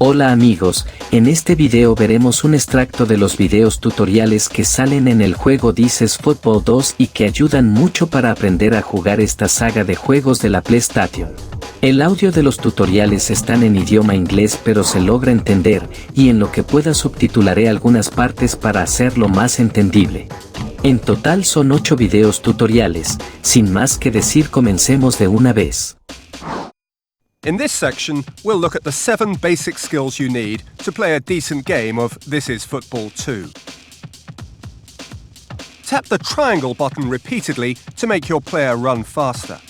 Hola amigos, en este video veremos un extracto de los videos tutoriales que salen en el juego Futbol 2 y que ayudan mucho para aprender a jugar esta saga de juegos de la PlayStation. El audio de los tutoriales están en idioma inglés pero se logra entender, y en lo que pueda subtitularé algunas partes para hacerlo más entendible. En total son 8 videos tutoriales, sin más que decir comencemos de una vez. In this section, we'll look at the 7 basic skills you need to play a decent game of This is Futbol 2. Tap the triangle button repeatedly to make your player run faster.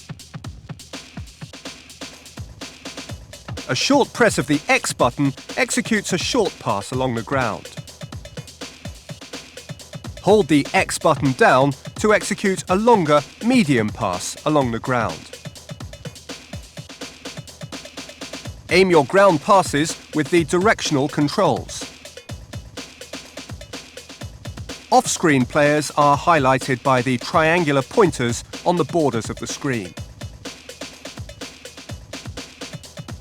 A short press of the X button executes a short pass along the ground. Hold the X button down to execute a longer, medium pass along the ground. Aim your ground passes with the directional controls. Off-screen players are highlighted by the triangular pointers on the borders of the screen.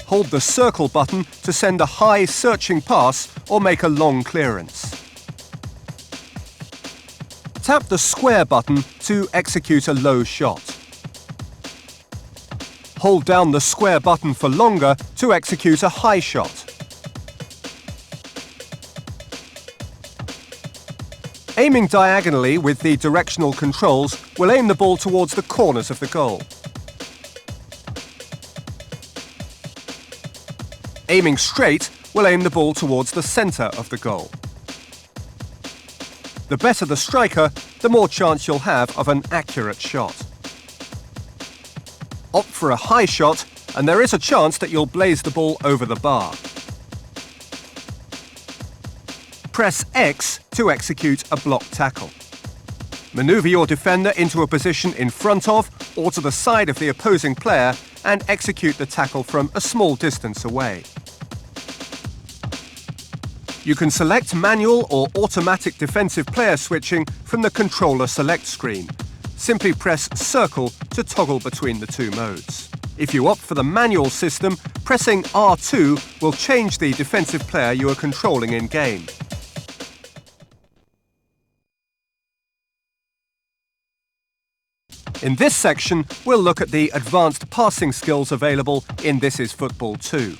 Hold the circle button to send a high searching pass or make a long clearance. Tap the square button to execute a low shot. Hold down the square button for longer to execute a high shot. Aiming diagonally with the directional controls will aim the ball towards the corners of the goal. Aiming straight will aim the ball towards the centre of the goal. The better the striker, the more chance you'll have of an accurate shot. Opt for a high shot, and there is a chance that you'll blaze the ball over the bar. Press X to execute a block tackle. Maneuver your defender into a position in front of or to the side of the opposing player and execute the tackle from a small distance away. You can select manual or automatic defensive player switching from the controller select screen. Simply press circle to toggle between the two modes. If you opt for the manual system, pressing R2 will change the defensive player you are controlling in-game. In this section, we'll look at the advanced passing skills available in This is Futbol 2.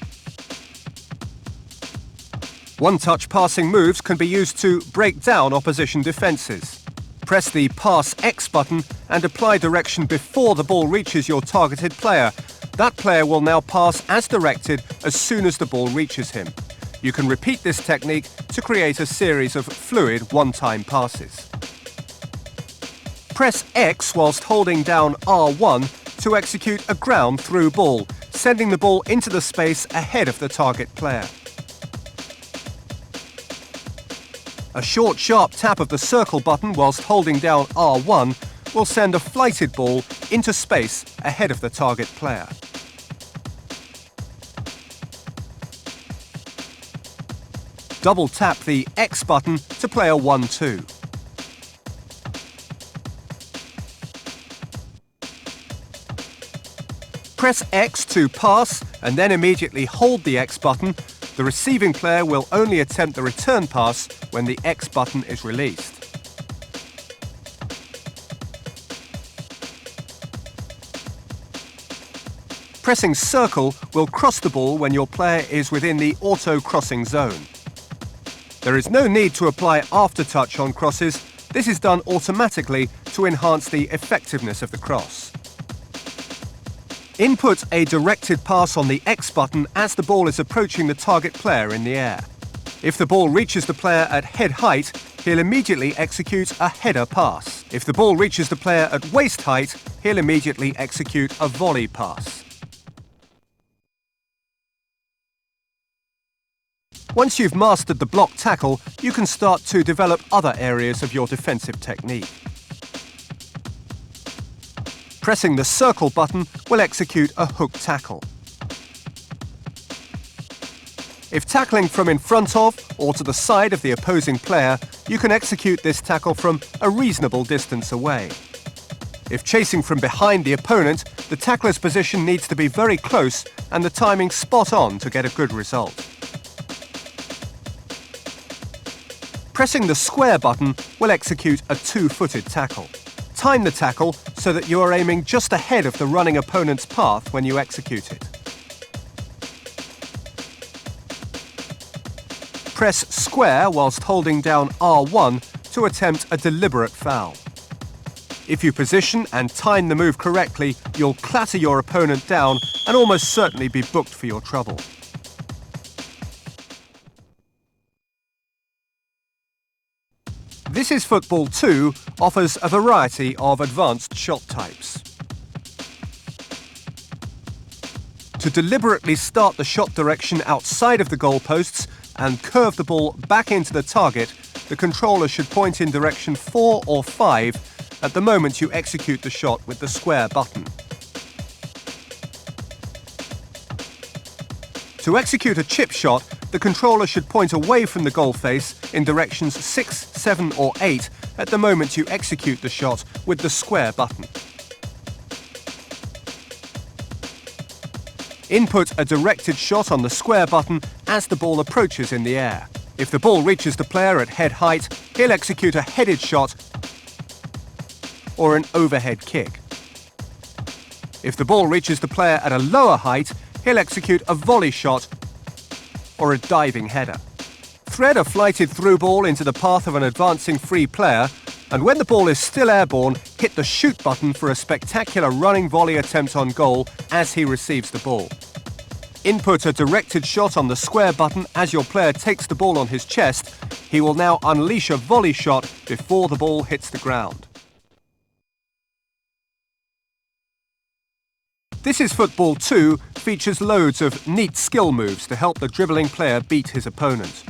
One-touch passing moves can be used to break down opposition defences. Press the Pass X button and apply direction before the ball reaches your targeted player. That player will now pass as directed as soon as the ball reaches him. You can repeat this technique to create a series of fluid one-time passes. Press X whilst holding down R1 to execute a ground through ball, sending the ball into the space ahead of the target player. A short, sharp tap of the circle button whilst holding down R1 will send a flighted ball into space ahead of the target player. Double tap the X button to play a 1-2. Press X to pass and then immediately hold the X button. The receiving player will only attempt the return pass when the X button is released. Pressing circle will cross the ball when your player is within the auto-crossing zone. There is no need to apply aftertouch on crosses. This is done automatically to enhance the effectiveness of the cross. Input a directed pass on the X button as the ball is approaching the target player in the air. If the ball reaches the player at head height, he'll immediately execute a header pass. If the ball reaches the player at waist height, he'll immediately execute a volley pass. Once you've mastered the block tackle, you can start to develop other areas of your defensive technique. Pressing the circle button will execute a hook tackle. If tackling from in front of or to the side of the opposing player, you can execute this tackle from a reasonable distance away. If chasing from behind the opponent, the tackler's position needs to be very close and the timing spot on to get a good result. Pressing the square button will execute a two-footed tackle. Time the tackle so that you are aiming just ahead of the running opponent's path when you execute it. Press square whilst holding down R1 to attempt a deliberate foul. If you position and time the move correctly, you'll clatter your opponent down and almost certainly be booked for your trouble. This is Futbol 2 offers a variety of advanced shot types. To deliberately start the shot direction outside of the goalposts and curve the ball back into the target, the controller should point in direction 4 or 5 at the moment you execute the shot with the square button. To execute a chip shot, the controller should point away from the goal face in directions 6, 7 or 8 at the moment you execute the shot with the square button. Input a directed shot on the square button as the ball approaches in the air. If the ball reaches the player at head height, he'll execute a headed shot or an overhead kick. If the ball reaches the player at a lower height, he'll execute a volley shot or a diving header. Thread a flighted through ball into the path of an advancing free player, and when the ball is still airborne, hit the shoot button for a spectacular running volley attempt on goal as he receives the ball. Input a directed shot on the square button as your player takes the ball on his chest. He will now unleash a volley shot before the ball hits the ground. This is Futbol 2 features loads of neat skill moves to help the dribbling player beat his opponent.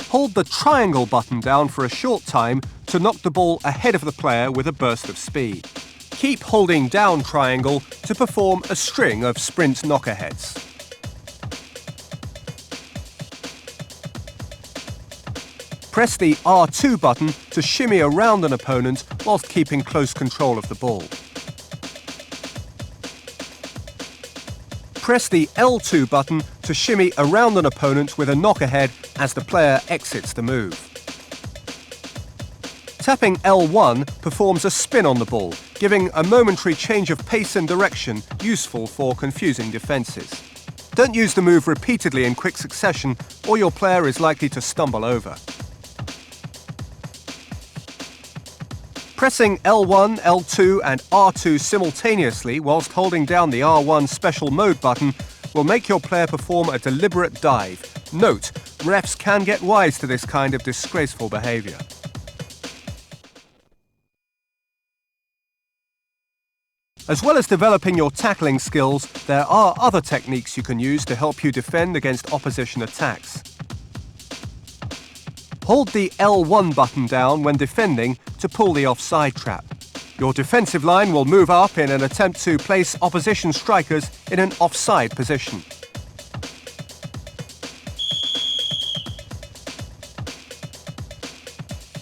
Hold the triangle button down for a short time to knock the ball ahead of the player with a burst of speed. Keep holding down triangle to perform a string of sprint knockerheads. Press the R2 button to shimmy around an opponent whilst keeping close control of the ball. Press the L2 button to shimmy around an opponent with a knockahead as the player exits the move. Tapping L1 performs a spin on the ball, giving a momentary change of pace and direction useful for confusing defences. Don't use the move repeatedly in quick succession or your player is likely to stumble over. Pressing L1, L2 and R2 simultaneously whilst holding down the R1 special mode button will make your player perform a deliberate dive. Note, refs can get wise to this kind of disgraceful behaviour. As well as developing your tackling skills, there are other techniques you can use to help you defend against opposition attacks. Hold the L1 button down when defending to pull the offside trap. Your defensive line will move up in an attempt to place opposition strikers in an offside position.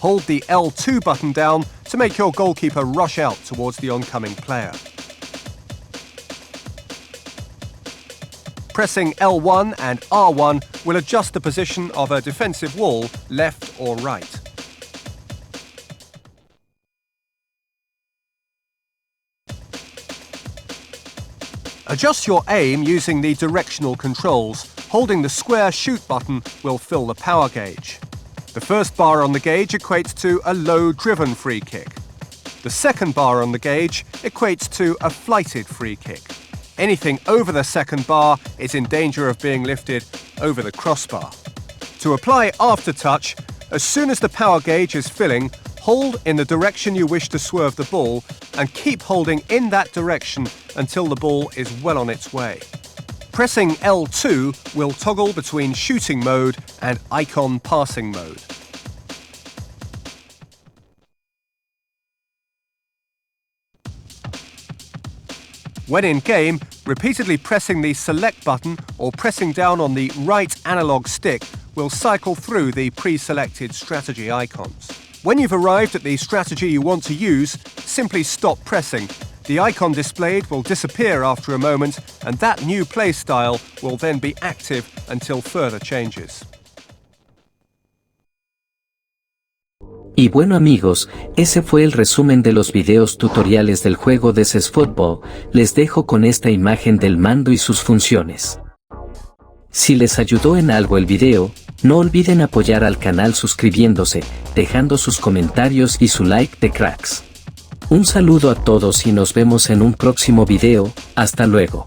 Hold the L2 button down to make your goalkeeper rush out towards the oncoming player. Pressing L1 and R1 will adjust the position of a defensive wall, left or right. Adjust your aim using the directional controls. Holding the square shoot button will fill the power gauge. The first bar on the gauge equates to a low-driven free kick. The second bar on the gauge equates to a flighted free kick. Anything over the second bar is in danger of being lifted over the crossbar. To apply aftertouch, as soon as the power gauge is filling, hold in the direction you wish to swerve the ball and keep holding in that direction until the ball is well on its way. Pressing L2 will toggle between shooting mode and icon passing mode. When in game, repeatedly pressing the select button or pressing down on the right analog stick will cycle through the pre-selected strategy icons. When you've arrived at the strategy you want to use, simply stop pressing. The icon displayed will disappear after a moment, and that new play style will then be active until further changes. Y bueno amigos, ese fue el resumen de los videos tutoriales del juego de Futbol. Les dejo con esta imagen del mando y sus funciones. Si les ayudó en algo el video, no olviden apoyar al canal suscribiéndose, dejando sus comentarios y su like de cracks. Un saludo a todos y nos vemos en un próximo video, hasta luego.